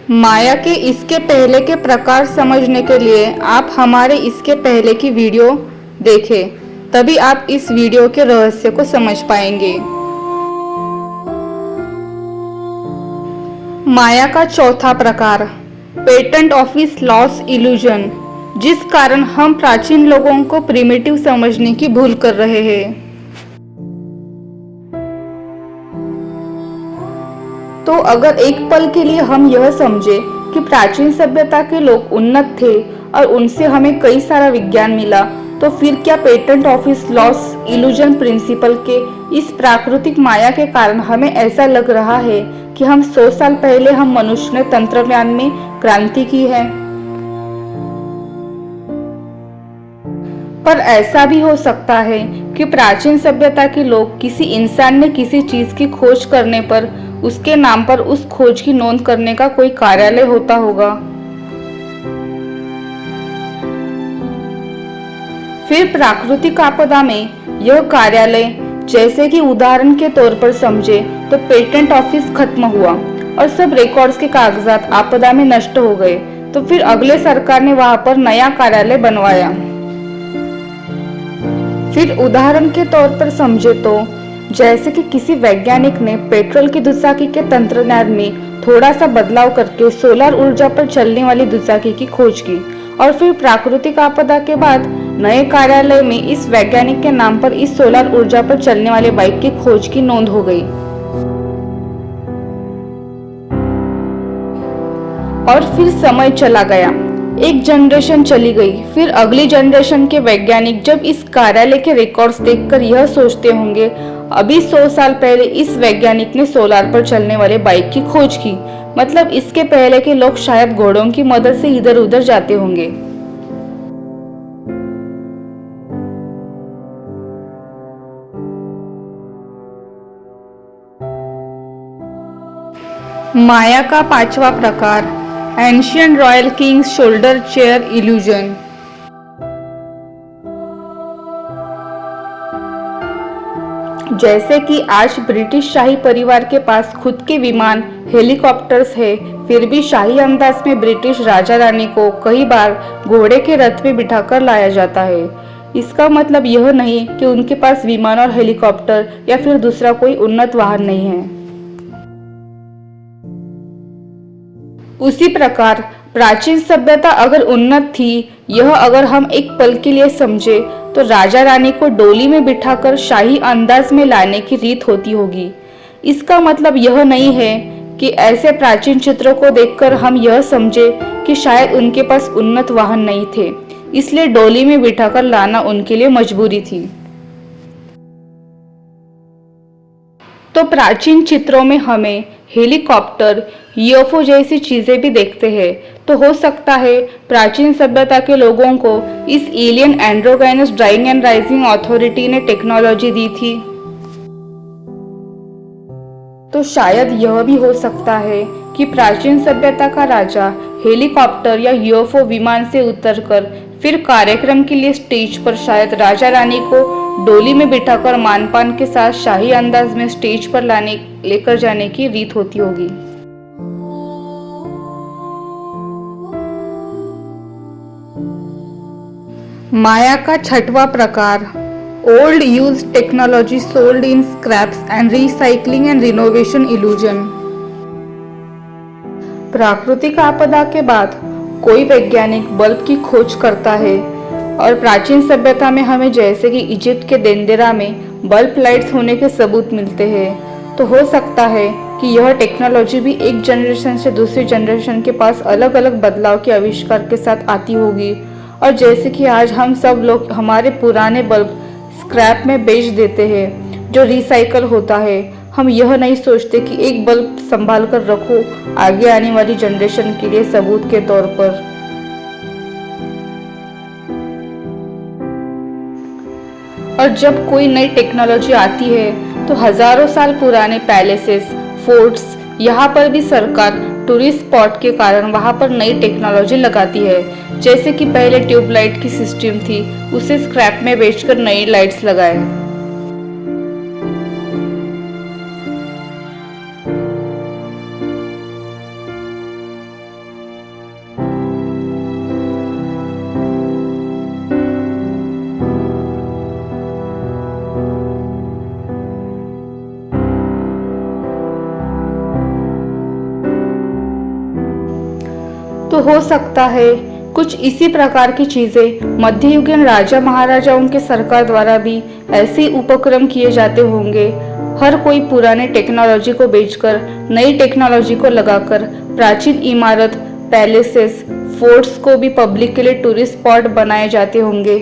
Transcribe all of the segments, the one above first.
माया के इसके पहले के प्रकार समझने के लिए आप हमारे इसके पहले की वीडियो देखें, तभी आप इस वीडियो के रहस्य को समझ पाएंगे। माया का चौथा प्रकार, पेटेंट ऑफिस लॉस इल्यूजन, जिस कारण हम प्राचीन लोगों को प्रिमिटिव समझने की भूल कर रहे हैं। तो अगर एक पल के लिए हम यह समझे कि प्राचीन सभ्यता के लोग उन्नत थे और उनसे हमें कई सारा विज्ञान मिला, तो फिर क्या patent office loss illusion principle के इस प्राकृतिक माया के कारण हमें ऐसा लग रहा है कि हम 100 साल पहले हम मनुष्य ने तंत्रज्ञान में क्रांति की है? पर ऐसा भी हो सकता है कि प्राचीन सभ्यता के लोग किसी इंसान ने किसी चीज की खोज करने पर उसके नाम पर उस खोज की नोंद करने का कोई कार्यालय होता होगा। फिर प्राकृतिक आपदा में यह कार्यालय, जैसे कि उदाहरण के तौर पर समझे तो पेटेंट ऑफिस खत्म हुआ और सब रिकॉर्ड्स के कागजात आपदा में नष्ट हो गए, तो फिर अगले सरकार ने वहां पर नया कार्यालय बनवाया। फिर उदाहरण के तौर पर समझे तो जैसे कि किसी वैज्ञानिक ने पेट्रोल की दुचाकी के तंत्रज्ञान में थोड़ा सा बदलाव करके सोलर ऊर्जा पर चलने वाली दुचाकी की खोज की, और फिर प्राकृतिक आपदा के बाद नए कार्यालय में इस वैज्ञानिक के नाम पर इस सोलर ऊर्जा पर चलने वाले बाइक की खोज की नोंद हो गई। और फिर समय चला गया, एक जनरेशन चली गई, फिर अगली जनरेशन के वैज्ञानिक जब इस कार्यालय के रिकॉर्ड्स देखकर यह सोचते होंगे, अभी 100 साल पहले इस वैज्ञानिक ने सोलार पर चलने वाले बाइक की खोज की, मतलब इसके पहले के लोग शायद घोड़ों की मदद से इधर उधर जाते होंगे। माया का पांचवा प्रकार, ancient royal Kings shoulder chair illusion. जैसे कि आज ब्रिटिश शाही परिवार के पास खुद के विमान, हेलीकॉप्टर्स है, फिर भी शाही अंदाज में ब्रिटिश राजा रानी को कई बार घोड़े के रथ में बिठाकर लाया जाता है। इसका मतलब यह नहीं कि उनके पास विमान और हेलीकॉप्टर या फिर दूसरा कोई उन्नत वाहन नहीं है। उसी प्रकार प्राचीन सभ्यता अगर उन्नत थी, यह अगर हम एक पल के लिए समझे तो राजा रानी को डोली में बिठाकर शाही अंदाज में लाने की रीत होती होगी। इसका मतलब यह नहीं है कि ऐसे प्राचीन चित्रों को देखकर हम यह समझे कि शायद उनके पास उन्नत वाहन नहीं थे, इसलिए डोली में बिठाकर लाना उनके लिए मजबूरी थी। तो प्राचीन चित्रों में हमें हेलीकॉप्टर, यूएफओ जैसी चीजें भी देखते हैं, तो हो सकता है प्राचीन सभ्यता के लोगों को इस alien androgynous dying and rising authority ने टेक्नोलॉजी दी थी। तो शायद यह भी हो सकता है कि प्राचीन सभ्यता का राजा हेलीकॉप्टर या यूएफओ विमान से उतरकर फिर कार्यक्रम के लिए स्टेज पर शायद राजा रानी को डोली में बिठाकर मानपान के साथ शाही अंदाज में स्टेज पर लेकर जाने की रीत होती होगी। माया का छठवां प्रकार, old use technology sold in scraps and recycling and renovation illusion. प्राकृतिक आपदा के बाद कोई वैज्ञानिक बल्ब की खोज करता है, और प्राचीन सभ्यता में हमें जैसे कि इजिप्ट के देंदेरा में बल्ब लाइट्स होने के सबूत मिलते हैं। तो हो सकता है कि यह टेक्नोलॉजी भी एक जनरेशन से दूसरी जनरेशन के पास अलग अलग बदलाव के आविष्कार के साथ आती होगी, और जैसे कि आज हम सब लोग हमारे पुराने बल्ब स्क्रैप में बेच देते हैं जो रिसाइकल होता है, हम यह नहीं सोचते कि एक बल्ब संभाल कर रखो आगे आने वाली जनरेशन के लिए सबूत के तौर पर। और जब कोई नई टेक्नोलॉजी आती है तो हजारों साल पुराने पैलेसेस, फोर्ट्स, यहाँ पर भी सरकार टूरिस्ट स्पॉट के कारण वहाँ पर नई टेक्नोलॉजी लगाती है। जैसे कि पहले ट्यूबलाइट की सिस्टम थी, उसे स्क्रैप में बेचकर नई लाइट्स लगाए। तो हो सकता है कुछ इसी प्रकार की चीजें मध्ययुगीन राजा महाराजाओं के सरकार द्वारा भी ऐसे उपक्रम किए जाते होंगे। हर कोई पुराने टेक्नोलॉजी को बेचकर नई टेक्नोलॉजी को लगाकर प्राचीन इमारत, पैलेसेस, फोर्ट्स को भी पब्लिक के लिए टूरिस्ट स्पॉट बनाए जाते होंगे।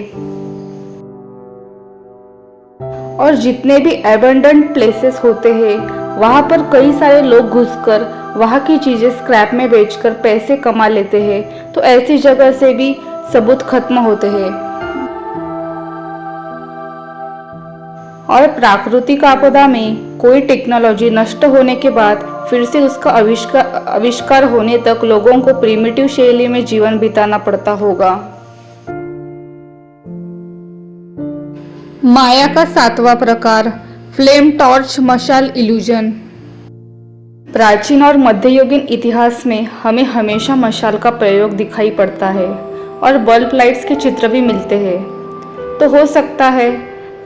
और जितने भी एबंडेंट प्लेसेस होते हैं वहां पर कई सारे लोग घुसकर वहां की चीजें स्क्रैप में बेचकर पैसे कमा लेते हैं। तो ऐसी जगह से भी सबूत खत्म होते हैं। और प्राकृतिक आपदा में कोई टेक्नोलॉजी नष्ट होने के बाद फिर से उसका आविष्कार होने तक लोगों को प्रिमिटिव शैली में जीवन बिताना पड़ता होगा। माया का 7वां प्रकार, फ्लेम टॉर्च मशाल इल्यूजन। प्राचीन और मध्ययुगीन इतिहास में हमें हमेशा मशाल का प्रयोग दिखाई पड़ता है और बल्ब लाइट्स के चित्र भी मिलते हैं। तो हो सकता है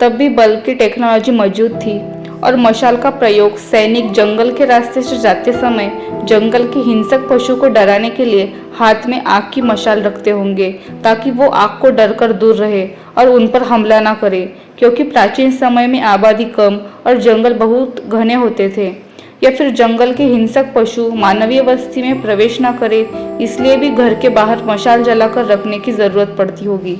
तब भी बल्ब की टेक्नोलॉजी मौजूद थी और मशाल का प्रयोग सैनिक जंगल के रास्ते से जाते समय जंगल के हिंसक पशु को डराने के लिए हाथ में आग की मशाल रखते होंगे ताकि वो आग को डरकर दूर रहे और उन पर हमला ना करे, क्योंकि प्राचीन समय में आबादी कम और जंगल बहुत घने होते थे। या फिर जंगल के हिंसक पशु मानवीय बस्ती में प्रवेश न करे, इसलिए भी घर के बाहर मशाल जलाकर रखने की जरूरत पड़ती होगी।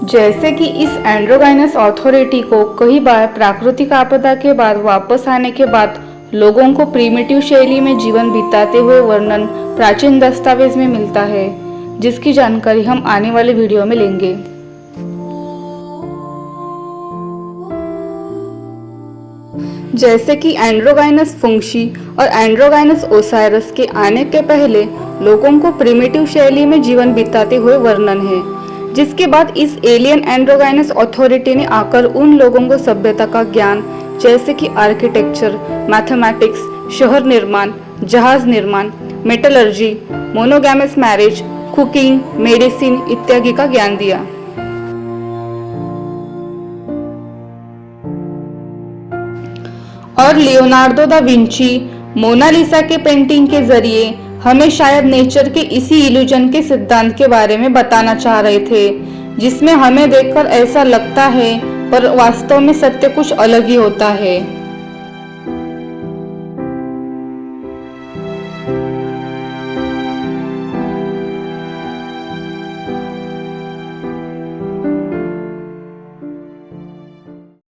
जैसे कि इस एंड्रोगाइनस अथॉरिटी को कई बार प्राकृतिक आपदा के बाद वापस आने के बाद लोगों को प्रिमिटिव शैली में जीवन बिताते हुए वर्णन प्राचीन दस्तावेज में मिलता है, जिसकी जानकारी हम आने वाले वीडियो में लेंगे। जैसे कि एंड्रोगाइनस फुंगशी और एंड्रोगाइनस ओसायरस के आने के पहले लोगों को प्रिमिटिव शैली में जीवन बिताते हुए वर्णन है, जिसके बाद इस एलियन एंड्रोगाइनस अथॉरिटी ने आकर उन लोगों को सभ्यता का ज्ञान जैसे कि आर्किटेक्चर, मैथमेटिक्स, शहर निर्माण, जहाज निर्माण, metallurgy, monogamous marriage, cooking, medicine इत्यादि का ज्ञान दिया। और लियोनार्डो दा विंची मोनालिसा के पेंटिंग के जरिए हमें शायद नेचर के इसी इल्यूजन के सिद्धांत के बारे में बताना चाह रहे थे, जिसमें हमें देखकर ऐसा लगता है पर वास्तव में सत्य कुछ अलग ही होता है।